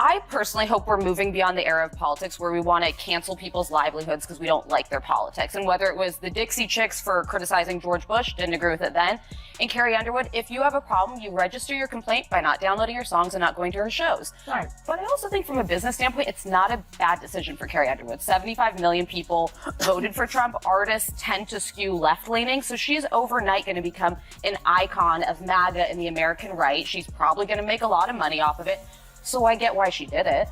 I personally hope we're moving beyond the era of politics where we want to cancel people's livelihoods because we don't like their politics. And whether it was the Dixie Chicks for criticizing George Bush, didn't agree with it then, and Carrie Underwood, if you have a problem, you register your complaint by not downloading her songs and not going to her shows. Right. But I also think from a business standpoint, it's not a bad decision for Carrie Underwood. 75 million people voted for Trump. Artists tend to skew left-leaning, so she's overnight going to become an icon of MAGA and the American right. She's probably going to make a lot of money off of it. So I get why she did it.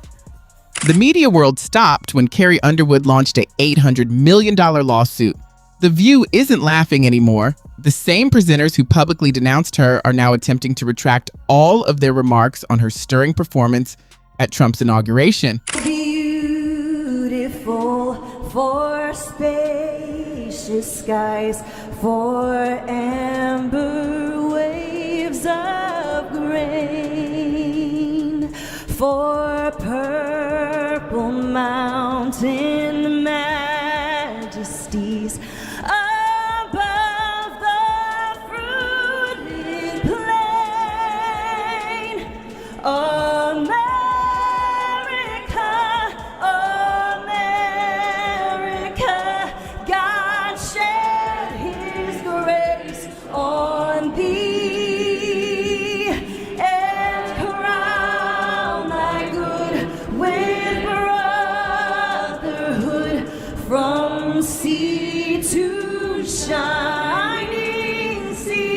The media world stopped when Carrie Underwood launched an $800 million lawsuit. The View isn't laughing anymore. The same presenters who publicly denounced her are now attempting to retract all of their remarks on her stirring performance at Trump's inauguration. Beautiful for spacious skies, for amber waves of grain, for purple mountain majesties above the fruited plain. America, America, God shed his grace on thee and crown thy good with brotherhood from sea to shining sea.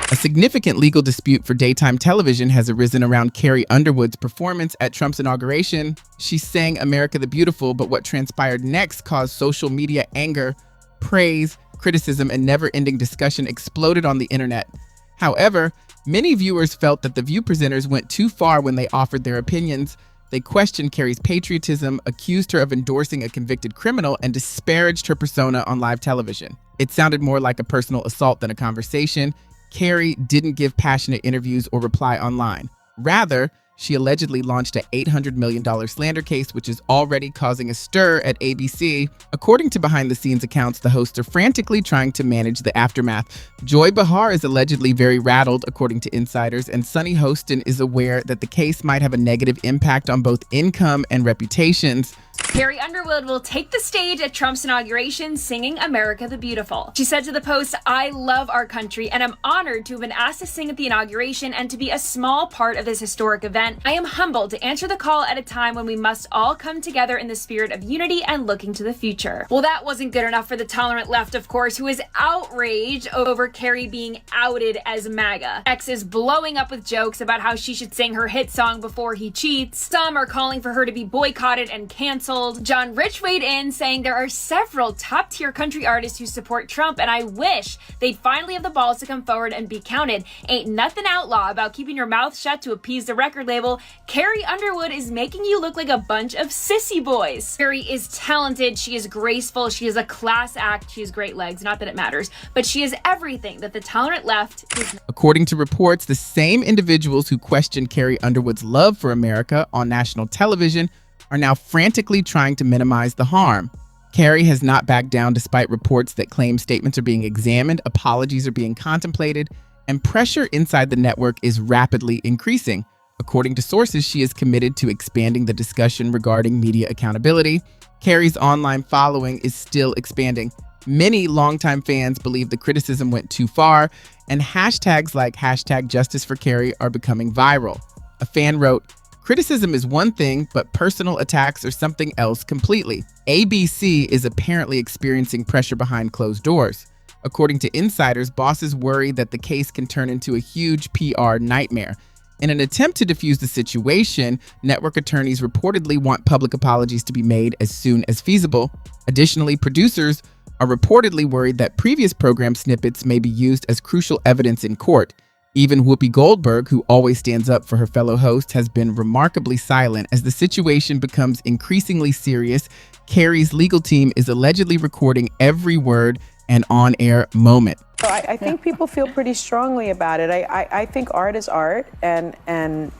A significant legal dispute for daytime television has arisen around Carrie Underwood's performance at Trump's inauguration. She sang America the Beautiful, but what transpired next caused social media anger, praise, criticism, and never-ending discussion exploded on the internet. However, many viewers felt that the View presenters went too far when they offered their opinions. They questioned Carrie's patriotism, accused her of endorsing a convicted criminal, and disparaged her persona on live television. It sounded more like a personal assault than a conversation. Carrie didn't give passionate interviews or reply online. Rather, she allegedly launched an $800 million slander case, which is already causing a stir at ABC. According to behind-the-scenes accounts, the hosts are frantically trying to manage the aftermath. Joy Behar is allegedly very rattled, according to insiders, and Sunny Hostin is aware that the case might have a negative impact on both income and reputations. Carrie Underwood will take the stage at Trump's inauguration singing America the Beautiful. She said to the Post, "I love our country and I'm honored to have been asked to sing at the inauguration and to be a small part of this historic event. I am humbled to answer the call at a time when we must all come together in the spirit of unity and looking to the future." Well, that wasn't good enough for the tolerant left, of course, who is outraged over Carrie being outed as MAGA. X is blowing up with jokes about how she should sing her hit song Before He Cheats. Some are calling for her to be boycotted and canceled. John Rich weighed in, saying there are several top-tier country artists who support Trump, and I wish they'd finally have the balls to come forward and be counted. Ain't nothing outlaw about keeping your mouth shut to appease the record label. Carrie Underwood is making you look like a bunch of sissy boys. Carrie is talented, she is graceful, she is a class act, she has great legs, not that it matters, but she is everything that the tolerant left is not. According to reports, the same individuals who questioned Carrie Underwood's love for America on national television are now frantically trying to minimize the harm. Carrie has not backed down despite reports that claim statements are being examined, apologies are being contemplated, and pressure inside the network is rapidly increasing. According to sources, she is committed to expanding the discussion regarding media accountability. Carrie's online following is still expanding. Many longtime fans believe the criticism went too far, and hashtags like #JusticeForCarrie are becoming viral. A fan wrote, "Criticism is one thing, but personal attacks are something else completely." ABC is apparently experiencing pressure behind closed doors. According to insiders, bosses worry that the case can turn into a huge PR nightmare. In an attempt to defuse the situation, network attorneys reportedly want public apologies to be made as soon as feasible. Additionally, producers are reportedly worried that previous program snippets may be used as crucial evidence in court. Even Whoopi Goldberg, who always stands up for her fellow hosts, has been remarkably silent as the situation becomes increasingly serious. Carrie's legal team is allegedly recording every word and on-air moment. So I think people feel pretty strongly about it. I think art is art, and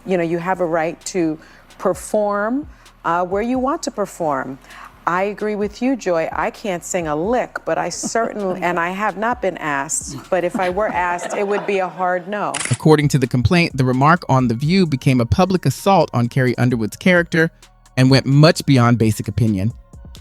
you know, you have a right to perform where you want to perform. I agree with you, Joy. I can't sing a lick, but I certainly, and I have not been asked, but if I were asked, it would be a hard no. According to the complaint, the remark on The View became a public assault on Carrie Underwood's character and went much beyond basic opinion.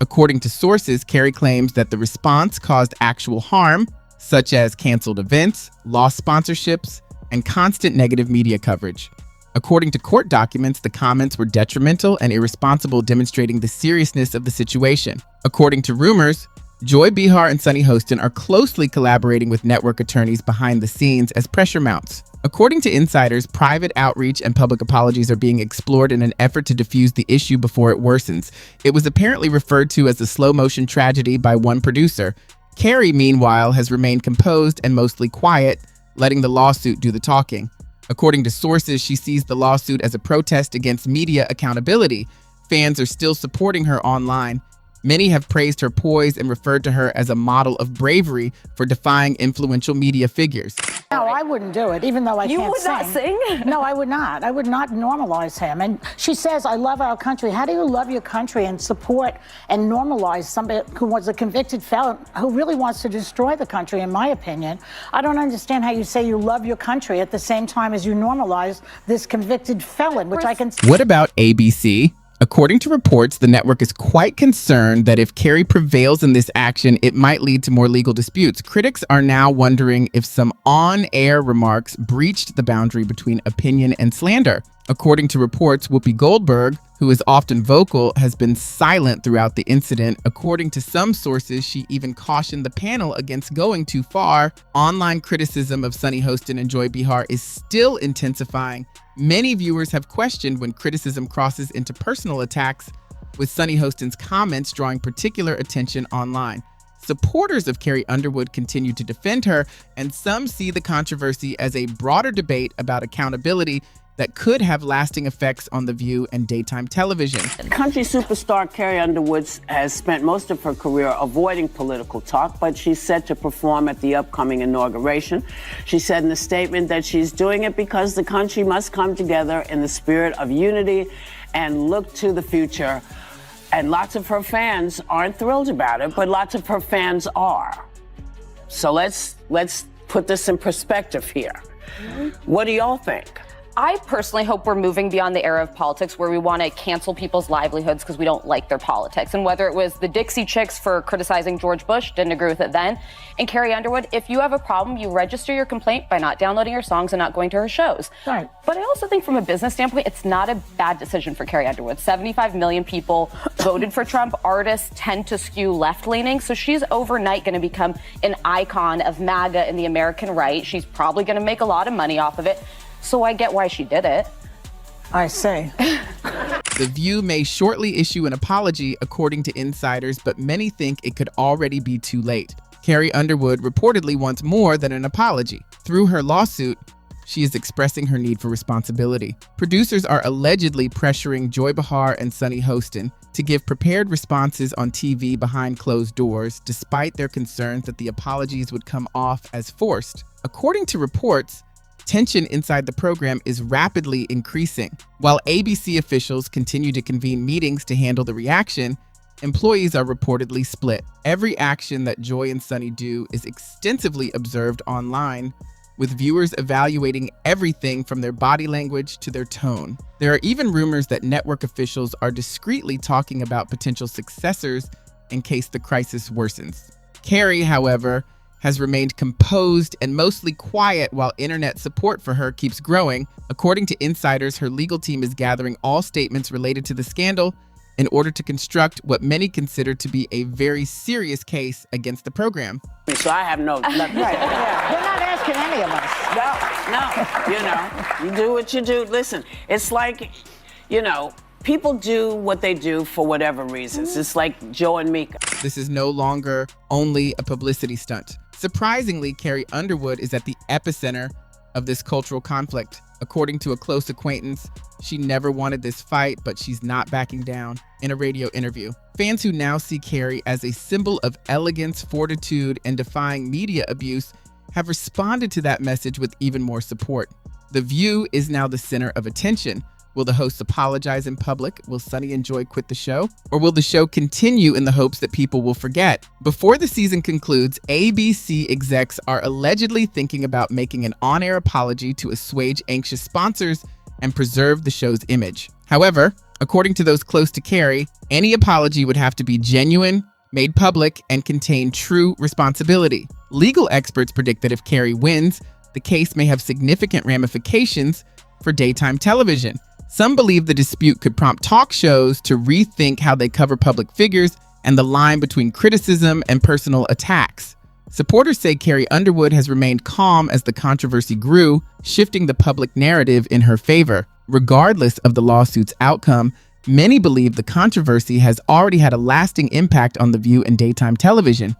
According to sources, Carrie claims that the response caused actual harm, such as canceled events, lost sponsorships, and constant negative media coverage. According to court documents, the comments were detrimental and irresponsible, demonstrating the seriousness of the situation. According to rumors, Joy Behar and Sunny Hostin are closely collaborating with network attorneys behind the scenes as pressure mounts. According to insiders, private outreach and public apologies are being explored in an effort to defuse the issue before it worsens. It was apparently referred to as a slow-motion tragedy by one producer. Carrie, meanwhile, has remained composed and mostly quiet, letting the lawsuit do the talking. According to sources, she sees the lawsuit as a protest against media accountability. Fans are still supporting her online. Many have praised her poise and referred to her as a model of bravery for defying influential media figures. No, I wouldn't do it, even though I You can't would not sing? No, I would not. I would not normalize him. And she says, I love our country. How do you love your country and support and normalize somebody who was a convicted felon who really wants to destroy the country, in my opinion? I don't understand how you say you love your country at the same time as you normalize this convicted felon, which I can... What about ABC? According to reports, the network is quite concerned that if Carrie prevails in this action, it might lead to more legal disputes. Critics are now wondering if some on-air remarks breached the boundary between opinion and slander. According to reports, Whoopi Goldberg, who is often vocal, has been silent throughout the incident. According to some sources, she even cautioned the panel against going too far. Online criticism of Sunny Hostin and Joy Behar is still intensifying. Many viewers have questioned when criticism crosses into personal attacks, with Sunny Hostin's comments drawing particular attention online. Supporters of Carrie Underwood continue to defend her, and some see the controversy as a broader debate about accountability that could have lasting effects on The View and daytime television. Country superstar Carrie Underwood has spent most of her career avoiding political talk, but she's set to perform at the upcoming inauguration. She said in a statement that she's doing it because the country must come together in the spirit of unity and look to the future. And lots of her fans aren't thrilled about it, but lots of her fans are. So let's put this in perspective here. What do y'all think? I personally hope we're moving beyond the era of politics where we want to cancel people's livelihoods because we don't like their politics. And whether it was the Dixie Chicks for criticizing George Bush, didn't agree with it then, and Carrie Underwood, if you have a problem, you register your complaint by not downloading her songs and not going to her shows. Right. But I also think from a business standpoint, it's not a bad decision for Carrie Underwood. 75 million people voted for Trump. Artists tend to skew left-leaning, so she's overnight going to become an icon of MAGA and the American right. She's probably going to make a lot of money off of it. So I get why she did it. I say. The View may shortly issue an apology, according to insiders, but many think it could already be too late. Carrie Underwood reportedly wants more than an apology. Through her lawsuit, she is expressing her need for responsibility. Producers are allegedly pressuring Joy Behar and Sunny Hostin to give prepared responses on TV behind closed doors, despite their concerns that the apologies would come off as forced. According to reports, tension inside the program is rapidly increasing. While ABC officials continue to convene meetings to handle the reaction, employees are reportedly split. Every action that Joy and Sunny do is extensively observed online, with viewers evaluating everything from their body language to their tone. There are even rumors that network officials are discreetly talking about potential successors in case the crisis worsens. Carrie, however, has remained composed and mostly quiet while internet support for her keeps growing. According to insiders, her legal team is gathering all statements related to the scandal in order to construct what many consider to be a very serious case against the program. So I have nothing. Right. Yeah. They're not asking any of us. No. You do what you do. Listen, it's like, people do what they do for whatever reasons. It's like Joe and Mika. This is no longer only a publicity stunt. Surprisingly, Carrie Underwood is at the epicenter of this cultural conflict. According to a close acquaintance, she never wanted this fight, but she's not backing down. In a radio interview, fans who now see Carrie as a symbol of elegance, fortitude, and defying media abuse have responded to that message with even more support. The View is now the center of attention, Will the hosts apologize in public? Will Sonny and Joy quit the show? Or will the show continue in the hopes that people will forget? Before the season concludes, ABC execs are allegedly thinking about making an on-air apology to assuage anxious sponsors and preserve the show's image. However, according to those close to Carrie, any apology would have to be genuine, made public, and contain true responsibility. Legal experts predict that if Carrie wins, the case may have significant ramifications for daytime television. Some believe the dispute could prompt talk shows to rethink how they cover public figures and the line between criticism and personal attacks. Supporters say Carrie Underwood has remained calm as the controversy grew, shifting the public narrative in her favor. Regardless of the lawsuit's outcome, many believe the controversy has already had a lasting impact on The View and daytime television.